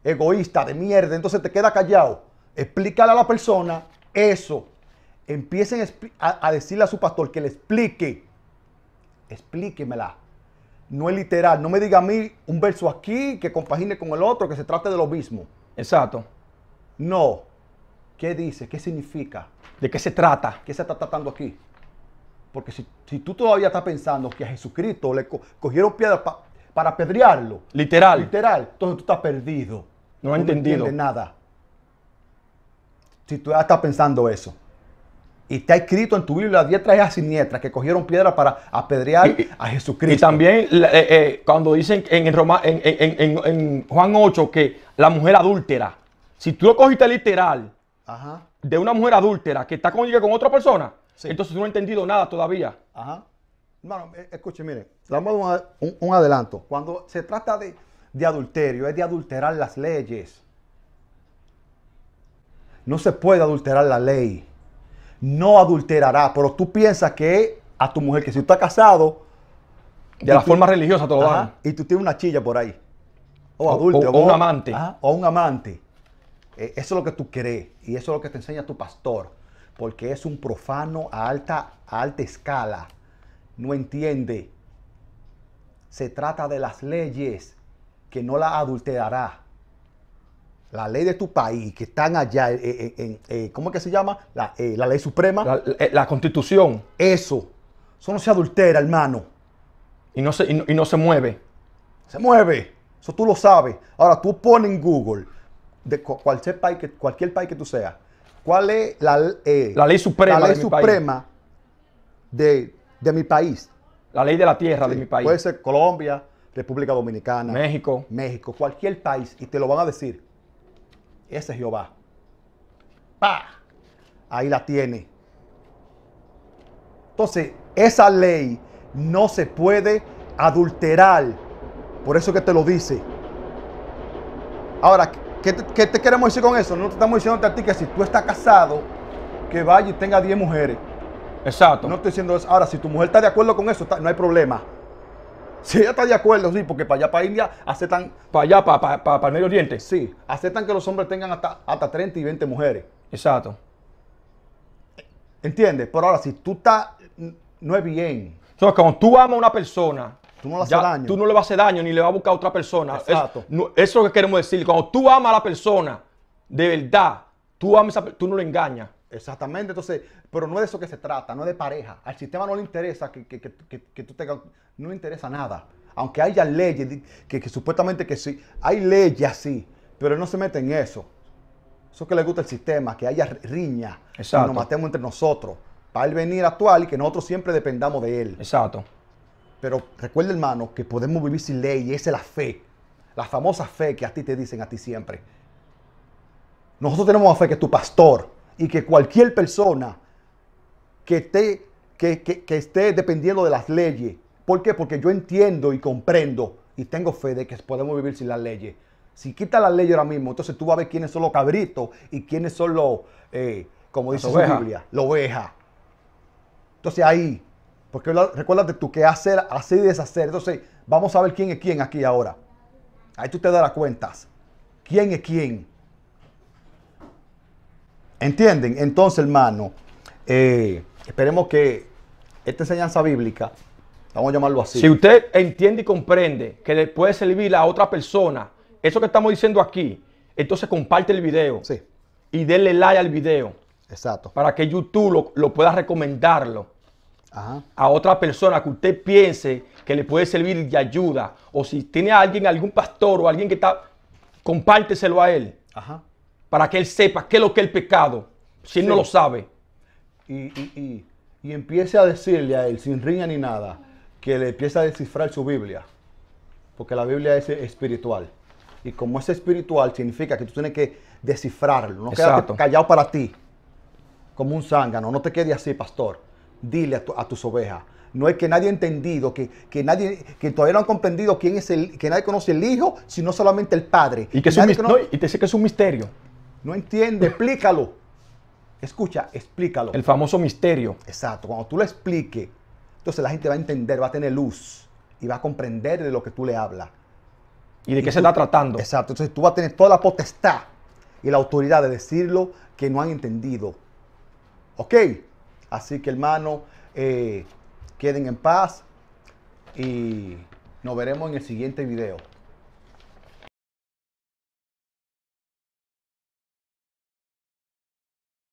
Egoísta de mierda. Entonces te queda callado. Explícale a la persona eso. Empiecen a decirle a su pastor que le explique. Explíquemela. No es literal. No me diga a mí un verso aquí que compagine con el otro, que se trate de lo mismo. Exacto. No. ¿Qué dice? ¿Qué significa? ¿De qué se trata? ¿Qué se está tratando aquí? Porque si tú todavía estás pensando que a Jesucristo le cogieron piedras para apedrearlo. Literal. Literal. Entonces tú estás perdido. No he entendido. No entiendes nada. Si tú ya estás pensando eso. Y está escrito en tu Biblia a diestra y a siniestra que cogieron piedra para apedrear a Jesucristo. Y también cuando dicen en Juan 8 que la mujer adúltera, si tú lo cogiste literal, Ajá. de una mujer adúltera que está con otra persona, Sí. entonces tú no has entendido nada todavía. Ajá. Hermano, escuche, mire, le vamos a dar un adelanto. Cuando se trata de adulterio, es de adulterar las leyes. No se puede adulterar la ley. No adulterará, pero tú piensas que a tu mujer, que si tú estás casado... De la forma religiosa te lo Ajá, dan. y tú tienes una chilla por ahí. O O- adúltero. o un amante. Ajá, o un amante. Eso es lo que tú crees. Y eso es lo que te enseña tu pastor. Porque es un profano a alta escala. No entiende. Se trata de las leyes, que no la adulterará. La ley de tu país, que están allá, ¿cómo es que se llama? La ley suprema. La Constitución. Eso no se adultera, hermano. Y no se mueve. Se mueve. Eso tú lo sabes. Ahora tú pones en Google, de cualquier país que tú seas, ¿cuál es la ley suprema la ley de mi país? suprema de mi país? La ley de la tierra de Sí, mi país. puede ser Colombia, República Dominicana, México. cualquier país, y te lo van a decir. Ese es Jehová. ¡Pah! Ahí la tiene. Entonces, esa ley no se puede adulterar. Por eso que te lo dice. Ahora, ¿qué te queremos decir con eso? No te estamos diciendo a ti que si tú estás casado, que vaya y tenga 10 mujeres. Exacto. No estoy diciendo eso. Ahora, si tu mujer está de acuerdo con eso, no hay problema. Si ella está de acuerdo, sí, porque para allá, para India, aceptan, Para allá, para el Medio Oriente. sí, aceptan que los hombres tengan hasta 30 y 20 mujeres. Exacto. ¿Entiendes? Pero ahora, si tú estás, no es bien. Entonces, cuando tú amas a una persona, Tú no le haces ya daño. tú no le vas a hacer daño ni le vas a buscar a otra persona. Exacto. Eso es lo que queremos decir. Cuando tú amas a la persona, de verdad, tú amas tú no le engañas. Exactamente, entonces, pero no es de eso que se trata, no es de pareja. Al sistema no le interesa que tú tengas, no le interesa nada. Aunque haya leyes que supuestamente que sí, hay leyes así, pero él no se mete en eso. Eso que le gusta el sistema, que haya riña, que Exacto. nos matemos entre nosotros, para él venir a actuar y que nosotros siempre dependamos de él. Exacto. Pero recuerda, hermano, que podemos vivir sin ley y esa es la fe, la famosa fe que a ti te dicen a ti siempre. Nosotros tenemos la fe que tu pastor y que cualquier persona que esté dependiendo de las leyes. ¿Por qué? Porque yo entiendo y comprendo y tengo fe de que podemos vivir sin las leyes. Si quita la ley ahora mismo, entonces tú vas a ver quiénes son los cabritos y quiénes son los, como dice su Biblia, la oveja. Entonces ahí, porque recuérdate tú que hacer y deshacer. Entonces vamos a ver quién es quién aquí ahora. Ahí tú te darás cuenta. ¿Quién es quién? ¿Entienden? Entonces, hermano, esperemos que esta enseñanza bíblica, vamos a llamarlo así. Si usted entiende y comprende que le puede servir a otra persona, eso que estamos diciendo aquí, entonces comparte el video. Sí. Y denle like al video. Exacto. Para que YouTube lo pueda recomendarlo. Ajá. A otra persona que usted piense que le puede servir de ayuda. O si tiene a alguien, algún pastor o alguien que está, compárteselo a él. Ajá. Para que él sepa qué es lo que es el pecado, si él no lo sabe. Y empiece a decirle a él, sin riña ni nada, que le empiece a descifrar su Biblia. Porque la Biblia es espiritual. Y como es espiritual, significa que tú tienes que descifrarlo. No quedarte callado para ti, como un zángano. No te quedes así, pastor. Dile a tus ovejas. No es que nadie ha entendido, que todavía no han comprendido quién es que nadie conoce el Hijo, sino solamente el Padre. Y te dice que es un misterio. No entiende, explícalo. Escucha, explícalo. El famoso misterio. Exacto, cuando tú lo expliques, entonces la gente va a entender, va a tener luz y va a comprender de lo que tú le hablas. ¿Y de qué se está tratando? Exacto, entonces tú vas a tener toda la potestad y la autoridad de decirlo que no han entendido. ¿Ok? Así que, hermano, queden en paz y nos veremos en el siguiente video.